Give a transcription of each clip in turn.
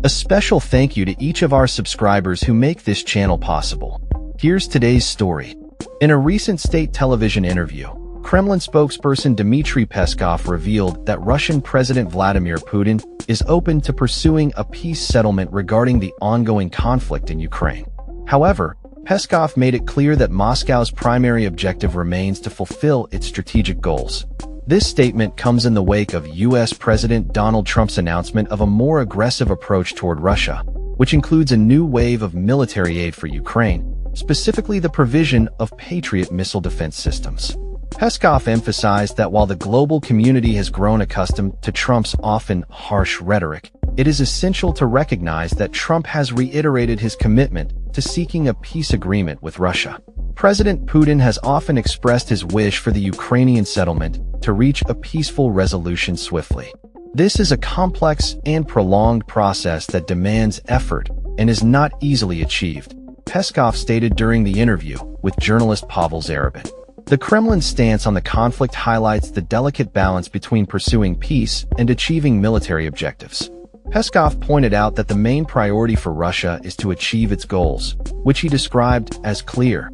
A special thank you to each of our subscribers who make this channel possible. Here's today's story. In a recent state television interview, Kremlin spokesperson Dmitry Peskov revealed that Russian President Vladimir Putin is open to pursuing a peace settlement regarding the ongoing conflict in Ukraine. However, Peskov made it clear that Moscow's primary objective remains to fulfill its strategic goals. This statement comes in the wake of U.S. President Donald Trump's announcement of a more aggressive approach toward Russia, which includes a new wave of military aid for Ukraine, specifically the provision of Patriot missile defense systems. Peskov emphasized that while the global community has grown accustomed to Trump's often harsh rhetoric, it is essential to recognize that Trump has reiterated his commitment to seeking a peace agreement with Russia. President Putin has often expressed his wish for the Ukrainian settlement to reach a peaceful resolution swiftly. This is a complex and prolonged process that demands effort and is not easily achieved, Peskov stated during the interview with journalist Pavel Zarubin. The Kremlin's stance on the conflict highlights the delicate balance between pursuing peace and achieving military objectives. Peskov pointed out that the main priority for Russia is to achieve its goals, which he described as clear.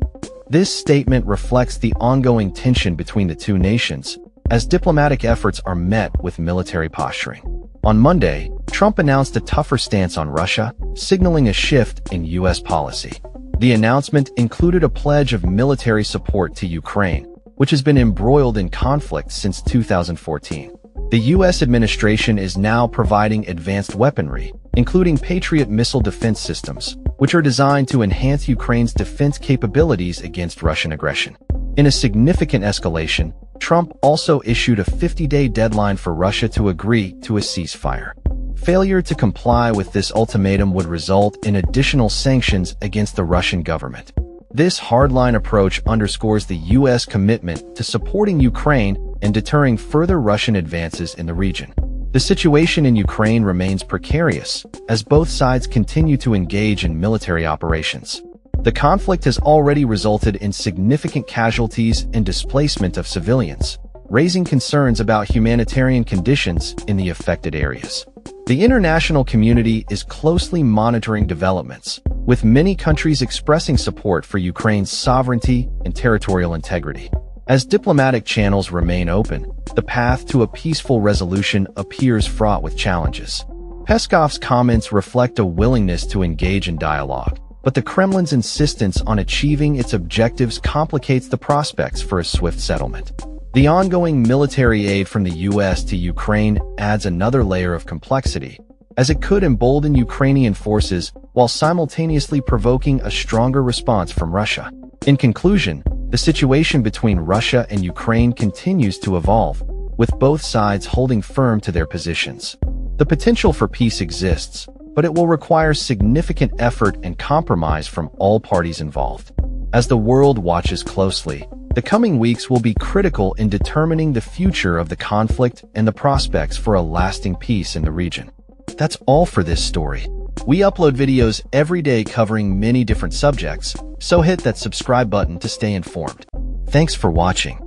This statement reflects the ongoing tension between the two nations, as diplomatic efforts are met with military posturing. On Monday, Trump announced a tougher stance on Russia, signaling a shift in U.S. policy. The announcement included a pledge of military support to Ukraine, which has been embroiled in conflict since 2014. The U.S. administration is now providing advanced weaponry, including Patriot missile defense systems, which are designed to enhance Ukraine's defense capabilities against Russian aggression. In a significant escalation, Trump also issued a 50-day deadline for Russia to agree to a ceasefire. Failure to comply with this ultimatum would result in additional sanctions against the Russian government. This hardline approach underscores the U.S. commitment to supporting Ukraine and deterring further Russian advances in the region. The situation in Ukraine remains precarious, as both sides continue to engage in military operations. The conflict has already resulted in significant casualties and displacement of civilians, raising concerns about humanitarian conditions in the affected areas. The international community is closely monitoring developments, with many countries expressing support for Ukraine's sovereignty and territorial integrity. As diplomatic channels remain open, the path to a peaceful resolution appears fraught with challenges. Peskov's comments reflect a willingness to engage in dialogue, but the Kremlin's insistence on achieving its objectives complicates the prospects for a swift settlement. The ongoing military aid from the U.S. to Ukraine adds another layer of complexity, as it could embolden Ukrainian forces while simultaneously provoking a stronger response from Russia. In conclusion, the situation between Russia and Ukraine continues to evolve, with both sides holding firm to their positions. The potential for peace exists, but it will require significant effort and compromise from all parties involved. As the world watches closely, the coming weeks will be critical in determining the future of the conflict and the prospects for a lasting peace in the region. That's all for this story. We upload videos every day covering many different subjects, so hit that subscribe button to stay informed. Thanks for watching.